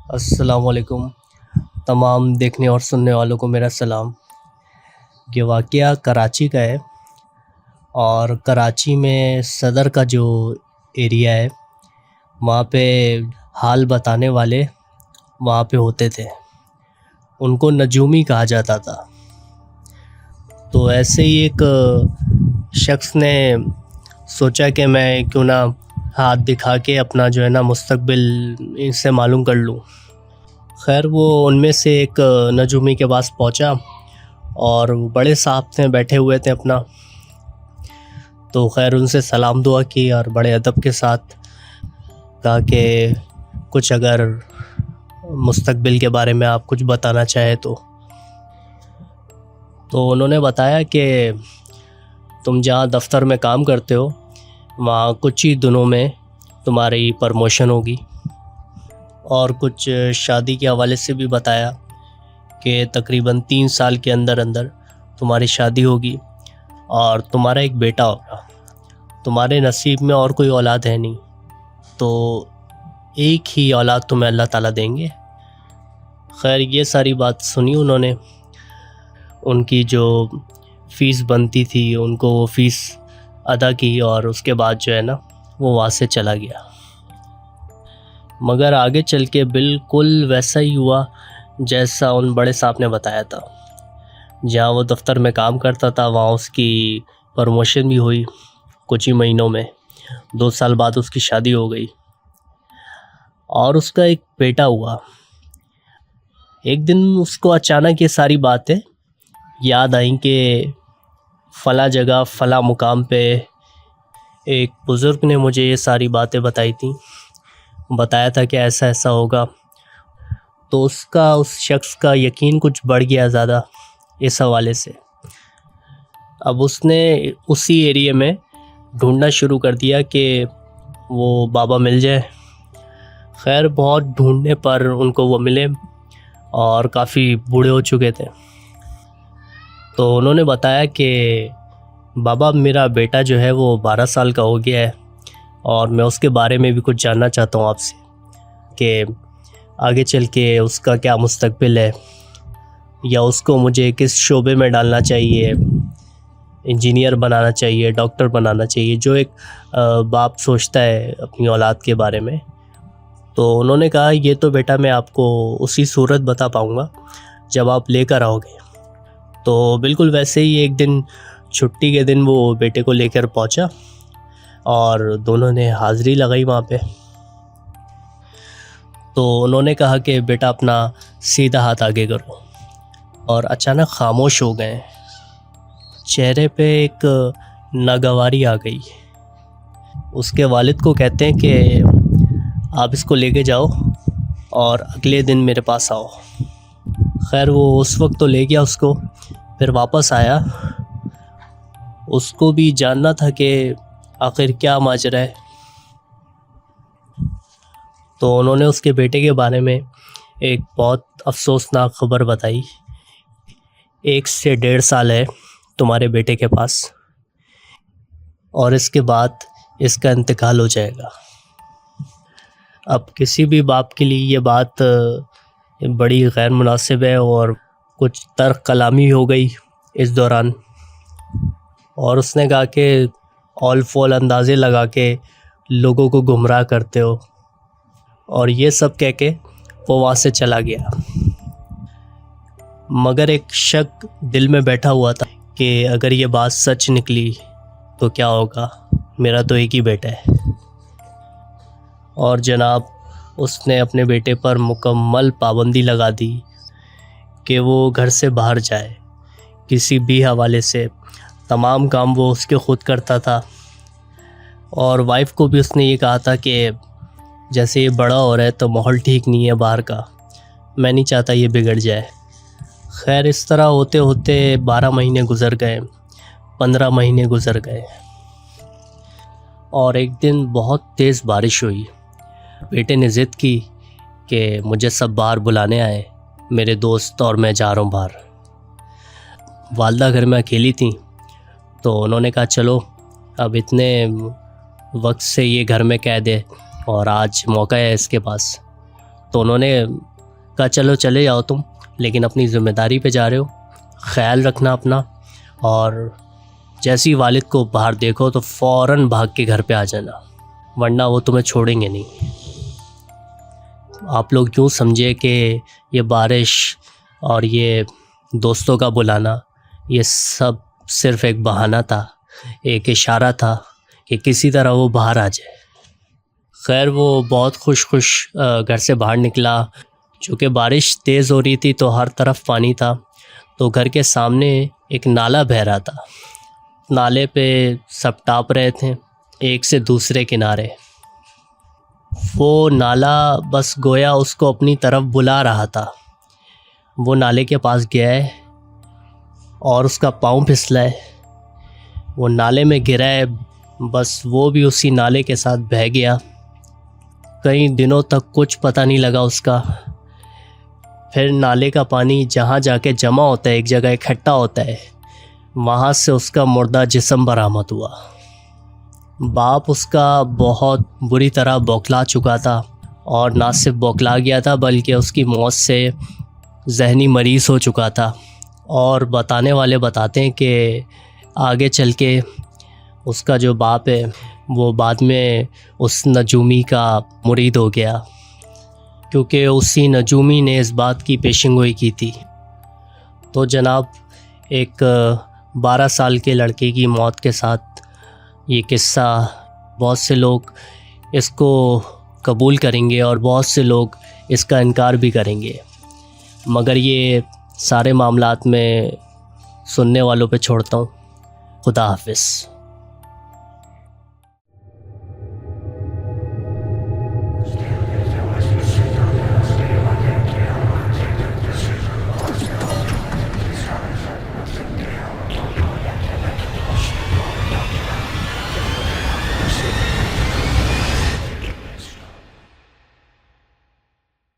अस्सलामुअलैकुम। तमाम देखने और सुनने वालों को मेरा सलाम। ये वाक़या कराची का है और कराची में सदर का जो एरिया है वहाँ पे हाल बताने वाले वहाँ पे होते थे। उनको नजूमी कहा जाता था। तो ऐसे ही एक शख्स ने सोचा कि मैं क्यों ना हाथ दिखा के अपना जो है ना मुस्तकबिल इनसे मालूम कर लूँ। खैर वो उनमें से एक नजूमी के पास पहुंचा और बड़े साहब थे, बैठे हुए थे अपना। तो खैर उनसे सलाम दुआ की और बड़े अदब के साथ कहा कि कुछ अगर मुस्तकबिल के बारे में आप कुछ बताना चाहे तो उन्होंने बताया कि तुम जहाँ दफ्तर में काम करते हो वहाँ कुछ ही दिनों में तुम्हारी प्रमोशन होगी, और कुछ शादी के हवाले से भी बताया कि तकरीबन 3 साल के अंदर अंदर तुम्हारी शादी होगी और तुम्हारा एक बेटा होगा। तुम्हारे नसीब में और कोई औलाद है नहीं, तो एक ही औलाद तुम्हें अल्लाह ताला देंगे। खैर ये सारी बात सुनी उन्होंने। उनकी जो फ़ीस बनती थी उनको वो फ़ीस अदा की और उसके बाद जो है ना वो वहाँ से चला गया। मगर आगे चल के बिल्कुल वैसा ही हुआ जैसा उन बड़े साहब ने बताया था। जहाँ वो दफ्तर में काम करता था वहाँ उसकी प्रमोशन भी हुई कुछ ही महीनों में। 2 साल बाद उसकी शादी हो गई और उसका एक बेटा हुआ। एक दिन उसको अचानक ये सारी बातें याद आई कि फ़ला जगह फ़ला मुकाम पे एक बुज़ुर्ग ने मुझे ये सारी बातें बताई थी, बताया था कि ऐसा ऐसा होगा। तो उसका उस शख्स का यकीन कुछ बढ़ गया ज़्यादा इस हवाले से। अब उसने उसी एरिया में ढूंढना शुरू कर दिया कि वो बाबा मिल जाए। खैर बहुत ढूंढने पर उनको वो मिले और काफ़ी बूढ़े हो चुके थे। तो उन्होंने बताया कि बाबा मेरा बेटा जो है वो 12 साल का हो गया है और मैं उसके बारे में भी कुछ जानना चाहता हूँ आपसे कि आगे चल के उसका क्या मुस्तकबिल है, या उसको मुझे किस शोबे में डालना चाहिए, इंजीनियर बनाना चाहिए, डॉक्टर बनाना चाहिए, जो एक बाप सोचता है अपनी औलाद के बारे में। तो उन्होंने कहा ये तो बेटा मैं आपको उसी सूरत बता पाऊँगा जब आप लेकर आओगे। तो बिल्कुल वैसे ही एक दिन छुट्टी के दिन वो बेटे को लेकर पहुंचा और दोनों ने हाज़िरी लगाई वहाँ पे। तो उन्होंने कहा कि बेटा अपना सीधा हाथ आगे करो, और अचानक खामोश हो गए। चेहरे पे एक नागवारी आ गई। उसके वालिद को कहते हैं कि आप इसको लेके जाओ और अगले दिन मेरे पास आओ। खैर वो उस वक्त तो ले गया उसको, फिर वापस आया। उसको भी जानना था कि आखिर क्या माजरा है। तो उन्होंने उसके बेटे के बारे में एक बहुत अफसोसनाक ख़बर बताई। 1 से 1.5 साल है तुम्हारे बेटे के पास और इसके बाद इसका इंतकाल हो जाएगा। अब किसी भी बाप के लिए ये बात बड़ी गैर मुनासिब है और कुछ तर्क कलामी हो गई इस दौरान। और उसने कहा कि ऑल फॉल अंदाज़े लगा के लोगों को गुमराह करते हो, और ये सब कह के वो वहाँ से चला गया। मगर एक शक दिल में बैठा हुआ था कि अगर ये बात सच निकली तो क्या होगा, मेरा तो एक ही बेटा है। और जनाब उसने अपने बेटे पर मुकम्मल पाबंदी लगा दी कि वो घर से बाहर जाए किसी भी हवाले से। तमाम काम वो उसके ख़ुद करता था और वाइफ को भी उसने ये कहा था कि जैसे ये बड़ा हो रहा है तो माहौल ठीक नहीं है बाहर का, मैं नहीं चाहता ये बिगड़ जाए। खैर इस तरह होते होते 12 महीने गुज़र गए, 15 महीने गुज़र गए और एक दिन बहुत तेज़ बारिश हुई। बेटे ने ज़िद की कि मुझे सब बाहर बुलाने आए, मेरे दोस्त और मैं जा रहा हूँ बाहर। वालदा घर में अकेली थी तो उन्होंने कहा चलो अब इतने वक्त से ये घर में कैद है और आज मौका है इसके पास, तो उन्होंने कहा चलो चले जाओ तुम, लेकिन अपनी ज़िम्मेदारी पे जा रहे हो, ख्याल रखना अपना, और जैसे ही वालिद को बाहर देखो तो फ़ौरन भाग के घर पे आ जाना, वरना वो तुम्हें छोड़ेंगे नहीं। आप लोग यूँ समझे कि ये बारिश और ये दोस्तों का बुलाना, ये सब सिर्फ़ एक बहाना था, एक इशारा था कि किसी तरह वो बाहर आ जाए। खैर वो बहुत खुश घर से बाहर निकला। चूँकि बारिश तेज़ हो रही थी तो हर तरफ पानी था, तो घर के सामने एक नाला बह रहा था। नाले पे सब टाप रहे थे एक से दूसरे किनारे। वो नाला बस गोया उसको अपनी तरफ बुला रहा था। वो नाले के पास गया है और उसका पाँव फिसला है, वो नाले में गिरा है, बस वो भी उसी नाले के साथ बह गया। कई दिनों तक कुछ पता नहीं लगा उसका। फिर नाले का पानी जहाँ जाके जमा होता है, एक जगह इकट्ठा होता है, वहाँ से उसका मुर्दा जिस्म बरामद हुआ। बाप उसका बहुत बुरी तरह बौखला चुका था, और ना सिर्फ बौखला गया था बल्कि उसकी मौत से जहनी मरीज़ हो चुका था। और बताने वाले बताते हैं कि आगे चल के उसका जो बाप है वो बाद में उस नजूमी का मुरीद हो गया, क्योंकि उसी नजूमी ने इस बात की पेशिंगोई की थी। तो जनाब, एक 12 साल के लड़के की मौत के साथ ये किस्सा, बहुत से लोग इसको कबूल करेंगे और बहुत से लोग इसका इनकार भी करेंगे, मगर ये सारे मामलात में सुनने वालों पे छोड़ता हूँ। खुदा हाफिज़।